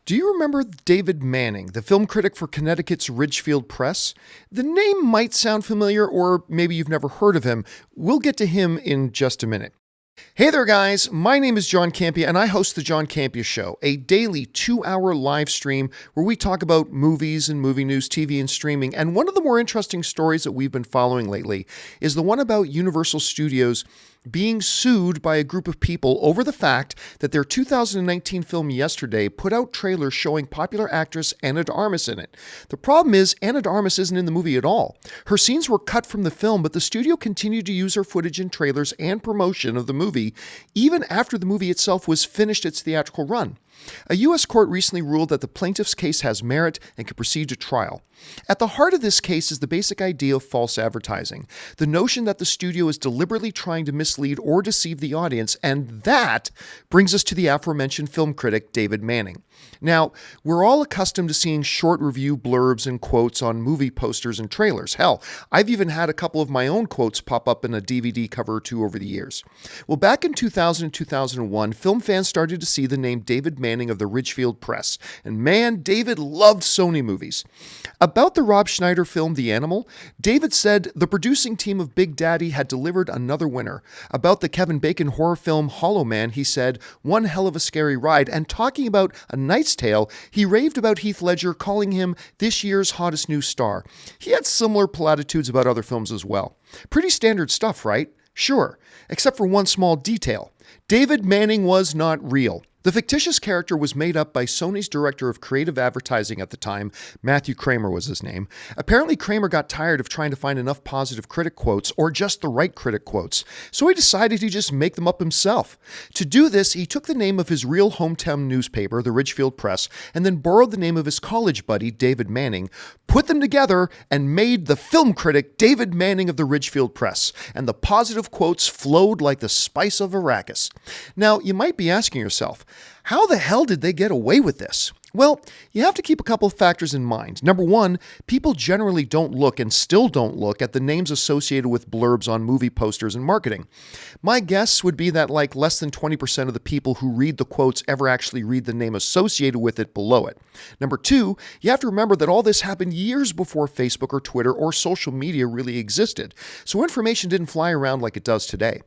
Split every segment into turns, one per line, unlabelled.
Do you remember David Manning, the film critic for Connecticut's Ridgefield Press? The name might sound familiar, or maybe you've never heard of him. We'll get to him in just a minute. Hey there, guys. My name is John Campea, and I host the John Campea Show, a daily 2-hour live stream where we talk about movies and movie news, TV and streaming. And one of the more interesting stories that we've been following lately is the one about Universal Studios being sued by a group of people over the fact that their 2019 film Yesterday put out trailers showing popular actress Ana de Armas in it. The problem is Ana de Armas isn't in the movie at all. Her scenes were cut from the film, but the studio continued to use her footage in trailers and promotion of the movie, even after the movie itself was finished its theatrical run. A U.S. court recently ruled that the plaintiff's case has merit and can proceed to trial. At the heart of this case is the basic idea of false advertising, the notion that the studio is deliberately trying to mislead or deceive the audience, and that brings us to the aforementioned film critic David Manning. Now, we're all accustomed to seeing short review blurbs and quotes on movie posters and trailers. Hell, I've even had a couple of my own quotes pop up in a DVD cover or two over the years. Well, back in 2000 and 2001, film fans started to see the name David Manning of the Ridgefield Press, and man, David loved Sony movies. About the Rob Schneider film The Animal, David said the producing team of Big Daddy had delivered another winner. About the Kevin Bacon horror film Hollow Man, he said, one hell of a scary ride, and talking about A Knight's Tale, he raved about Heath Ledger, calling him this year's hottest new star. He had similar platitudes about other films as well. Pretty standard stuff, right? Sure, except for one small detail. David Manning was not real. The fictitious character was made up by Sony's director of creative advertising at the time. Matthew Kramer was his name. Apparently, Kramer got tired of trying to find enough positive critic quotes or just the right critic quotes, so he decided he'd just make them up himself. To do this, he took the name of his real hometown newspaper, the Ridgefield Press, and then borrowed the name of his college buddy, David Manning, put them together, and made the film critic David Manning of the Ridgefield Press, and the positive quotes flowed like the spice of Arrakis. Now, you might be asking yourself, how the hell did they get away with this? Well, you have to keep a couple of factors in mind. Number one, people generally don't look and still don't look at the names associated with blurbs on movie posters and marketing. My guess would be that like less than 20% of the people who read the quotes ever actually read the name associated with it below it. Number two, you have to remember that all this happened years before Facebook or Twitter or social media really existed, so information didn't fly around like it does today.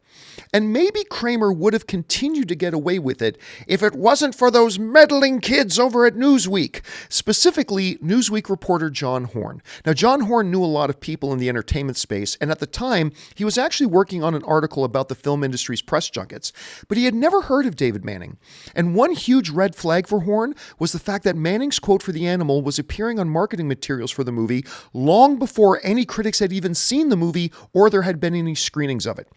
And maybe Kramer would have continued to get away with it if it wasn't for those meddling kids over at Newsweek, specifically Newsweek reporter John Horn. Now, John Horn knew a lot of people in the entertainment space, and at the time, he was actually working on an article about the film industry's press junkets, but he had never heard of David Manning. And one huge red flag for Horn was the fact that Manning's quote for The Animal was appearing on marketing materials for the movie long before any critics had even seen the movie or there had been any screenings of it.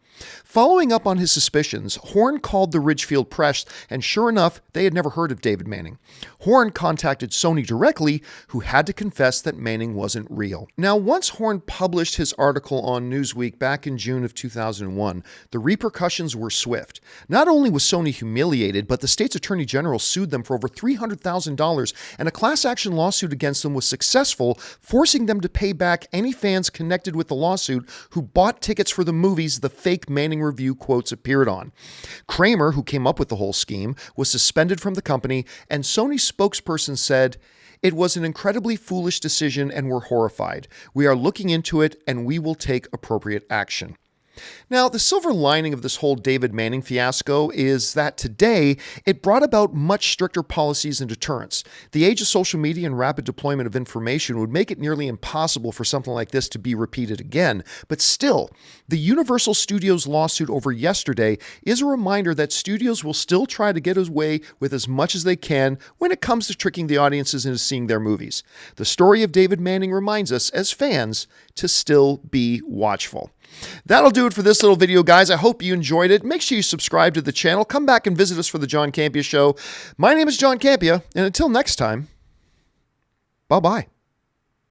Following up on his suspicions, Horn called the Ridgefield Press, and sure enough, they had never heard of David Manning. Horn contacted Sony directly, who had to confess that Manning wasn't real. Now, once Horn published his article on Newsweek back in June of 2001, the repercussions were swift. Not only was Sony humiliated, but the state's attorney general sued them for over $300,000, and a class action lawsuit against them was successful, forcing them to pay back any fans connected with the lawsuit who bought tickets for the movies the fake Manning review quotes appeared on. Kramer, who came up with the whole scheme, was suspended from the company, and Sony's spokesperson said, "It was an incredibly foolish decision and we're horrified. We are looking into it and we will take appropriate action." Now, the silver lining of this whole David Manning fiasco is that today it brought about much stricter policies and deterrence. The age of social media and rapid deployment of information would make it nearly impossible for something like this to be repeated again. But still, the Universal Studios lawsuit over Yesterday is a reminder that studios will still try to get away with as much as they can when it comes to tricking the audiences into seeing their movies. The story of David Manning reminds us, as fans, to still be watchful. That'll do it for this little video, guys. I hope you enjoyed it. Make sure you subscribe to the channel. Come back and visit us for the John Campea Show. My name is John Campea, and until next time, bye-bye.